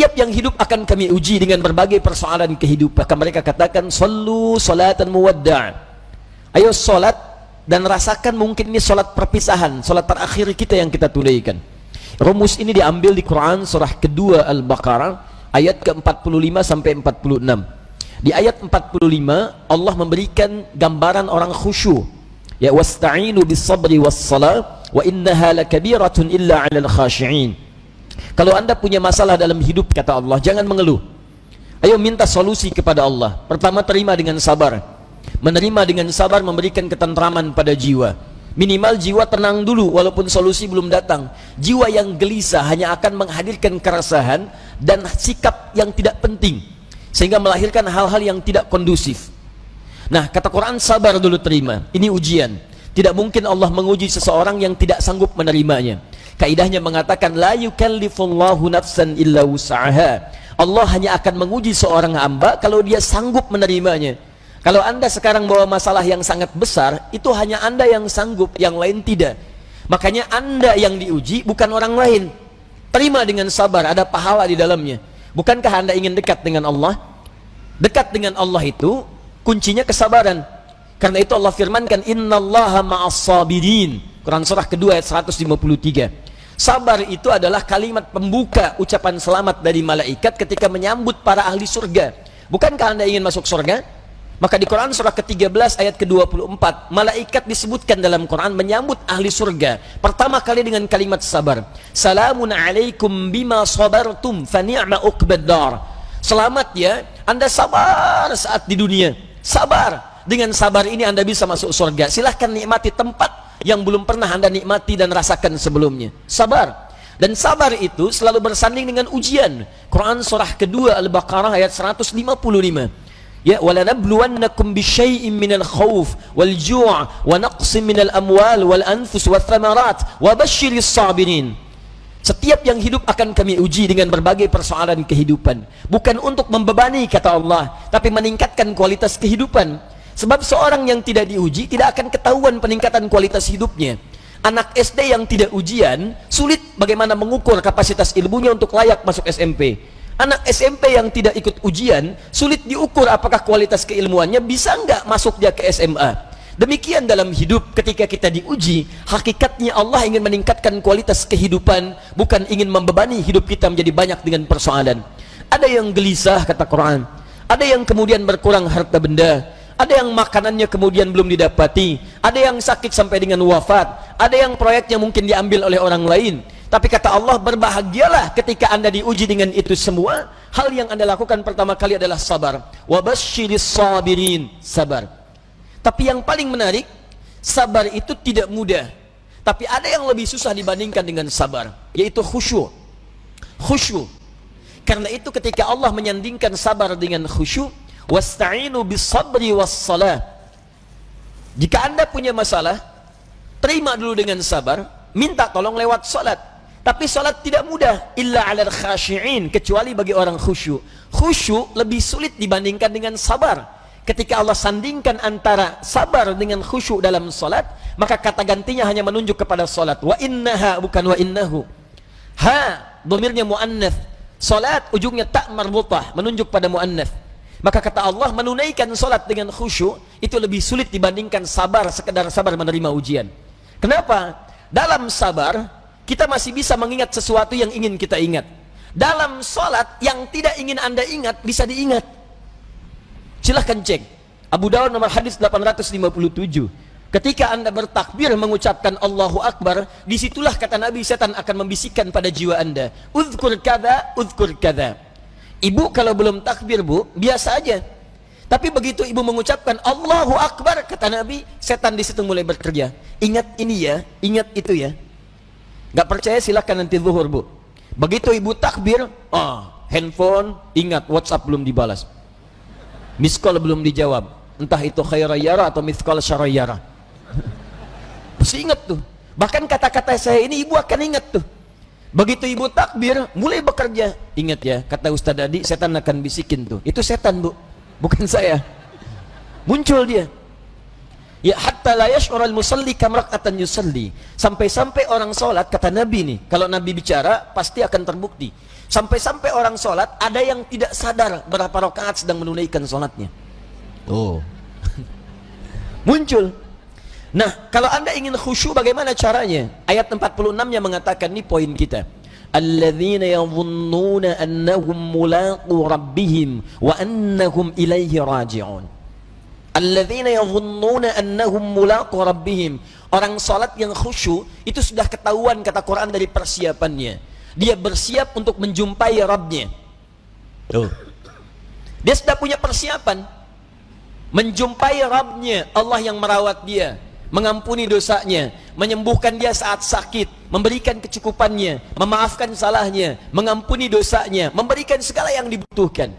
Setiap yang hidup akan kami uji dengan berbagai persoalan kehidupan. Maka mereka katakan, sallu salatan muwadda'. Ayo salat dan rasakan mungkin ini salat perpisahan, salat terakhir kita yang kita tunaikan. Rumus ini diambil di Quran surah kedua Al-Baqarah ayat ke-45 sampai 46. Di ayat 45 Allah memberikan gambaran orang khusyuk. Ya, wasta'inu bis-sabri was-salah wa innaha lakabiratun illa 'alal khashi'in. Kalau anda punya masalah dalam hidup, kata Allah, jangan mengeluh. Ayo minta solusi kepada Allah. Pertama, terima dengan sabar. Menerima dengan sabar memberikan ketentraman pada jiwa. Minimal jiwa tenang dulu walaupun solusi belum datang. Jiwa yang gelisah hanya akan menghadirkan keresahan dan sikap yang tidak penting, sehingga melahirkan hal-hal yang tidak kondusif. Nah, kata Quran, sabar dulu, terima. Ini ujian. Tidak mungkin Allah menguji seseorang yang tidak sanggup menerimanya. Kaidahnya mengatakan, la yukallifullahu nafsan illa wus'aha. Allah hanya akan menguji seorang hamba kalau dia sanggup menerimanya. Kalau anda sekarang bawa masalah yang sangat besar, itu hanya anda yang sanggup, yang lain tidak. Makanya anda yang diuji, bukan orang lain. Terima dengan sabar, ada pahala di dalamnya. Bukankah anda ingin dekat dengan Allah? Dekat dengan Allah itu kuncinya kesabaran. Karena itu Allah firmankan, innallaha ma'as sabirin. Quran surah kedua ayat 153. Sabar itu adalah kalimat pembuka ucapan selamat dari malaikat ketika menyambut para ahli surga. Bukankah anda ingin masuk surga? Maka di Quran surah ke-13 ayat ke-24, malaikat disebutkan dalam Quran menyambut ahli surga pertama kali dengan kalimat sabar. Salamun alaikum bima sabartum fa ni'ma uqbad dar. Selamat ya, anda sabar saat di dunia. Sabar. Dengan sabar ini anda bisa masuk surga. Silahkan nikmati tempat yang belum pernah anda nikmati dan rasakan sebelumnya. Sabar. Dan sabar itu selalu bersanding dengan ujian. Quran surah kedua Al-Baqarah ayat 155. Ya, walanabluwannakum bisyai'in minal khauf wal ju' wa naqsim minal amwal wal anfus wath thamarat wa basyiris sabirin. Setiap yang hidup akan kami uji dengan berbagai persoalan kehidupan. Bukan untuk membebani, kata Allah, tapi meningkatkan kualitas kehidupan. Sebab seorang yang tidak diuji tidak akan ketahuan peningkatan kualitas hidupnya. Anak SD yang tidak ujian sulit bagaimana mengukur kapasitas ilmunya untuk layak masuk SMP. Anak SMP yang tidak ikut ujian sulit diukur apakah kualitas keilmuannya bisa enggak masuk dia ke SMA. Demikian dalam hidup, ketika kita diuji, hakikatnya Allah ingin meningkatkan kualitas kehidupan, bukan ingin membebani hidup kita menjadi banyak dengan persoalan. Ada yang gelisah, kata Quran. Ada yang kemudian berkurang harta benda. Ada yang makanannya kemudian belum didapati. Ada yang sakit sampai dengan wafat. Ada yang proyeknya mungkin diambil oleh orang lain. Tapi kata Allah, berbahagialah ketika anda diuji dengan itu semua. Hal yang anda lakukan pertama kali adalah sabar. Wabasyiris sabirin. Sabar. Tapi yang paling menarik, sabar itu tidak mudah. Tapi ada yang lebih susah dibandingkan dengan sabar, yaitu khusyuk. Khusyuk. Karena itu ketika Allah menyandingkan sabar dengan khusyuk, wasta'inu bis-sabri was-salah. Jika anda punya masalah, terima dulu dengan sabar, minta tolong lewat salat. Tapi salat tidak mudah, illa 'alal khashi'in, kecuali bagi orang khusyuk. Khusyuk lebih sulit dibandingkan dengan sabar. Ketika Allah sandingkan antara sabar dengan khusyuk dalam salat, maka kata gantinya hanya menunjuk kepada salat. Wa innaha, bukan wa innahu. Ha, dhamirnya muannats. Salat ujungnya ta marbutah, menunjuk pada muannats. Maka kata Allah, menunaikan salat dengan khusyuk itu lebih sulit dibandingkan sabar, sekedar sabar menerima ujian. Kenapa? Dalam sabar kita masih bisa mengingat sesuatu yang ingin kita ingat. Dalam salat yang tidak ingin anda ingat bisa diingat. Silahkan cek Abu Dawud nomor hadis 857. Ketika anda bertakbir mengucapkan Allahu Akbar, disitulah kata Nabi, setan akan membisikkan pada jiwa anda, uzkur kada, uzkur kada. Ibu kalau belum takbir, bu, biasa aja. Tapi begitu ibu mengucapkan Allahu Akbar, kata Nabi, setan di situ mulai bekerja. Ingat ini ya, ingat itu ya. Gak percaya silahkan nanti zuhur, bu. Begitu ibu takbir, handphone, ingat WhatsApp belum dibalas, miss call belum dijawab, entah itu khairayara atau miss call syarayara. Mesti ingat tuh. Bahkan kata-kata saya ini ibu akan ingat tuh. Begitu ibu takbir, mulai bekerja. Ingat ya, kata Ustaz Adi, setan akan bisikin tuh. Itu setan, bu, bukan saya. Muncul dia. Ya, hatta la yash'ural musalli kam rak'atan yusalli. Sampai-sampai orang salat, kata Nabi nih, kalau Nabi bicara pasti akan terbukti. Sampai-sampai orang sholat, ada yang tidak sadar berapa rakaat sedang menunaikan sholatnya. Oh. Muncul. Nah, kalau anda ingin khusyuk bagaimana caranya? Ayat 46-nya mengatakan, ini poin kita. Alladzina yadhunnuna annahum mulaqu rabbihim wa annahum ilaihi raji'un. Alladzina yadhunnuna annahum mulaqu rabbihim. Orang salat yang khusyuk itu sudah ketahuan kata Quran dari persiapannya. Dia bersiap untuk menjumpai Rabbnya. Tuh. Dia sudah punya persiapan menjumpai Rabbnya, Allah yang merawat dia, mengampuni dosanya, menyembuhkan dia saat sakit, memberikan kecukupannya, memaafkan salahnya, mengampuni dosanya, memberikan segala yang dibutuhkan.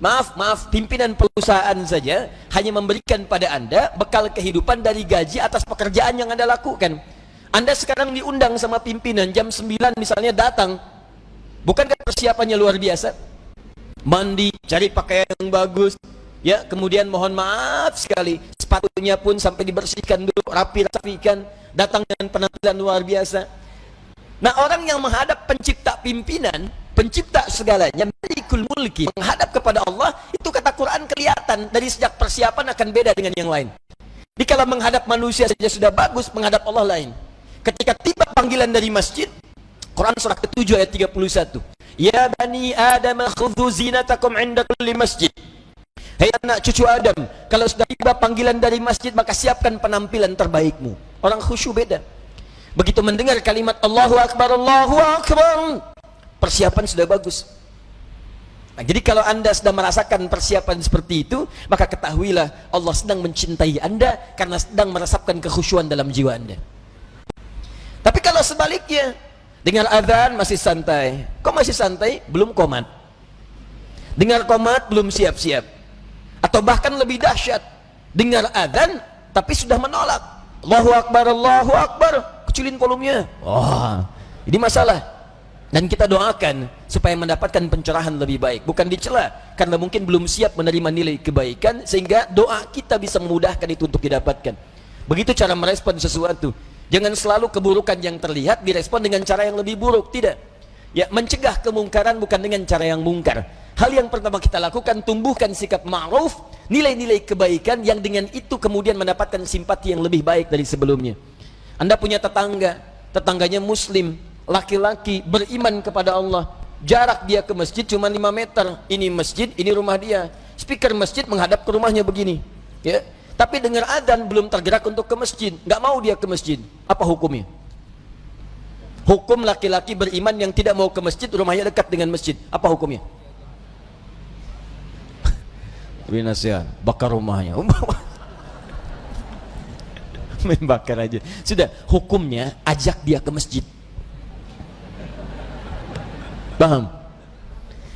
Maaf, pimpinan perusahaan saja hanya memberikan pada anda bekal kehidupan dari gaji atas pekerjaan yang anda lakukan. Anda sekarang diundang sama pimpinan jam 9 misalnya datang, bukankah persiapannya luar biasa? Mandi, cari pakaian yang bagus, ya, kemudian mohon maaf sekali, sepatunya pun sampai dibersihkan dulu, rapi-rapikan, datang dengan penampilan luar biasa. Nah, orang yang menghadap pencipta pimpinan, pencipta segalanya, Malikul Mulki, menghadap kepada Allah, itu kata Quran kelihatan dari sejak persiapan akan beda dengan yang lain. Jadi kalau menghadap manusia saja sudah bagus, menghadap Allah lain. Ketika tiba panggilan dari masjid, Quran surah ke-7 ayat 31. Ya bani Adam khudhu zinatakum 'inda kulli masjid. Hei anak cucu Adam, kalau sudah tiba panggilan dari masjid, maka siapkan penampilan terbaikmu. Orang khusyuk beda. Begitu mendengar kalimat Allahu Akbar, persiapan sudah bagus. Nah, jadi kalau anda sudah merasakan persiapan seperti itu, maka ketahuilah Allah sedang mencintai anda karena sedang meresapkan kekhusyuan dalam jiwa anda. Tapi kalau sebaliknya, dengar azan masih santai. Kok masih santai? Belum qomat. Dengar qomat belum siap-siap. Atau bahkan lebih dahsyat, dengar azan tapi sudah menolak. Allahu Akbar, kecilin volumenya. Wah, ini masalah. Dan kita doakan supaya mendapatkan pencerahan lebih baik, bukan dicela karena mungkin belum siap menerima nilai kebaikan, sehingga doa kita bisa memudahkan itu untuk didapatkan. Begitu cara merespon sesuatu. Jangan selalu keburukan yang terlihat direspon dengan cara yang lebih buruk, tidak. Ya, mencegah kemungkaran bukan dengan cara yang mungkar. Hal yang pertama kita lakukan, tumbuhkan sikap ma'ruf, nilai-nilai kebaikan yang dengan itu kemudian mendapatkan simpati yang lebih baik dari sebelumnya. Anda punya tetangga, tetangganya muslim, laki-laki, beriman kepada Allah. Jarak dia ke masjid cuma 5 meter. Ini masjid, ini rumah dia. Speaker masjid menghadap ke rumahnya begini. Ya. Tapi dengar adzan belum tergerak untuk ke masjid, nggak mau dia ke masjid. Apa hukumnya? Hukum laki-laki beriman yang tidak mau ke masjid, rumahnya dekat dengan masjid. Apa hukumnya? Binasian, bakar rumahnya. Main bakar aja. Sudah, hukumnya ajak dia ke masjid. Paham?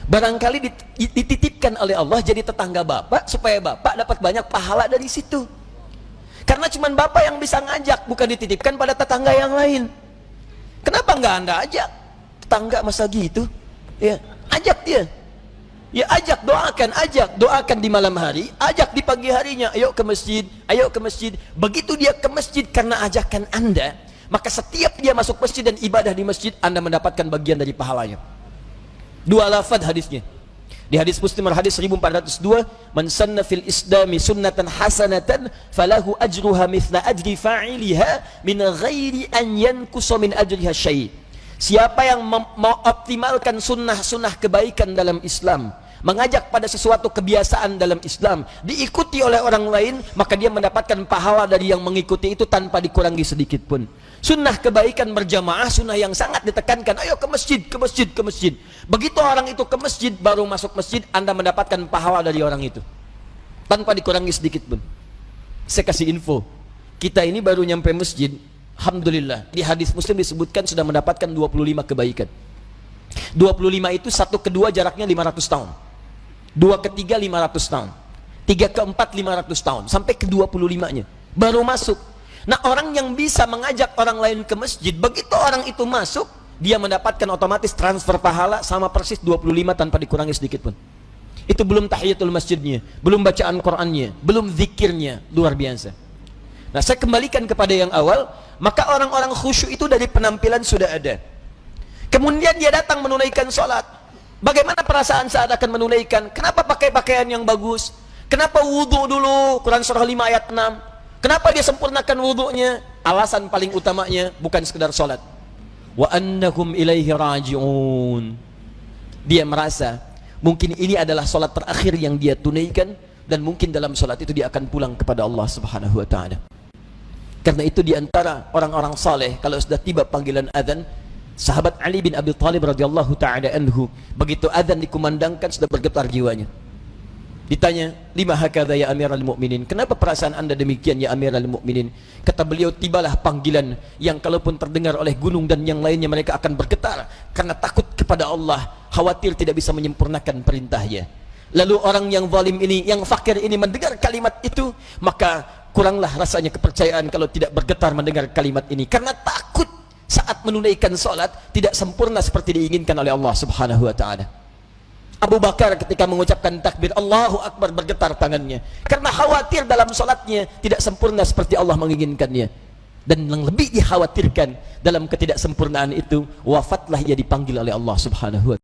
Barangkali dititipkan oleh Allah jadi tetangga bapak supaya bapak dapat banyak pahala dari situ. Karena cuma bapak yang bisa ngajak, bukan dititipkan pada tetangga yang lain. Kenapa nggak anda ajak? Tetangga masa gitu? Ya, ajak dia. Ya, ajak, doakan di malam hari, ajak di pagi harinya, ayo ke masjid, ayo ke masjid. Begitu dia ke masjid karena ajakan anda, maka setiap dia masuk masjid dan ibadah di masjid, anda mendapatkan bagian dari pahalanya. 2 lafaz hadisnya. Di hadis Muslim hadis 1402, man sanna fil islami sunnatan hasanatan falahu ajruha mithla ajri fa'iliha min ghairi an yankusa min ajriha syai'. Siapa yang mengoptimalkan sunnah-sunnah kebaikan dalam Islam, mengajak pada sesuatu kebiasaan dalam Islam, diikuti oleh orang lain, maka dia mendapatkan pahala dari yang mengikuti itu tanpa dikurangi sedikit pun. Sunnah kebaikan berjamaah, sunnah yang sangat ditekankan. Ayo ke masjid, ke masjid, ke masjid. Begitu orang itu ke masjid, baru masuk masjid, anda mendapatkan pahala dari orang itu tanpa dikurangi sedikit pun. Saya kasih info, kita ini baru nyampe masjid, alhamdulillah, di hadis Muslim disebutkan sudah mendapatkan 25 kebaikan. 25 itu 1 ke 2 jaraknya 500 tahun, 2 ke 3 500 tahun, 3 ke 4 500 tahun, sampai ke 25-nya baru masuk. Nah, orang yang bisa mengajak orang lain ke masjid, begitu orang itu masuk, dia mendapatkan otomatis transfer pahala sama persis 25 tanpa dikurangi sedikit pun. Itu belum tahiyatul masjidnya, belum bacaan Qur'annya, belum zikirnya, luar biasa. Nah, saya kembalikan kepada yang awal, maka orang-orang khusyuk itu dari penampilan sudah ada. Kemudian dia datang menunaikan sholat, Bagaimana perasaan saat akan menunaikan? Kenapa pakai pakaian yang bagus? Kenapa wudhu dulu? Quran surah 5 ayat 6. Kenapa dia sempurnakan wudhunya? Alasan paling utamanya bukan sekedar sholat. Wa annahum ilaihi raji'un. Dia merasa mungkin ini adalah sholat terakhir yang dia tunaikan, dan mungkin dalam sholat itu dia akan pulang kepada Allah subhanahu wa ta'ala. Karena itu diantara orang-orang saleh, kalau sudah tiba panggilan azan, sahabat Ali bin Abi Thalib radhiyallahu ta'ala anhu, begitu azan dikumandangkan sudah bergetar jiwanya. Ditanya, lima hakadha ya amiral mu'minin, kenapa perasaan anda demikian ya amiral mu'minin? Kata beliau, tibalah panggilan yang kalaupun terdengar oleh gunung dan yang lainnya mereka akan bergetar karena takut kepada Allah, khawatir tidak bisa menyempurnakan perintahnya. Lalu orang yang zalim ini, yang fakir ini mendengar kalimat itu, maka kuranglah rasanya kepercayaan kalau tidak bergetar mendengar kalimat ini, karena takut saat menunaikan salat tidak sempurna seperti diinginkan oleh Allah subhanahu wa ta'ala. Abu Bakar ketika mengucapkan takbir Allahu Akbar bergetar tangannya karena khawatir dalam salatnya tidak sempurna seperti Allah menginginkannya. Dan yang lebih dikhawatirkan dalam ketidaksempurnaan itu, wafatlah ia dipanggil oleh Allah subhanahu wa ta'ala.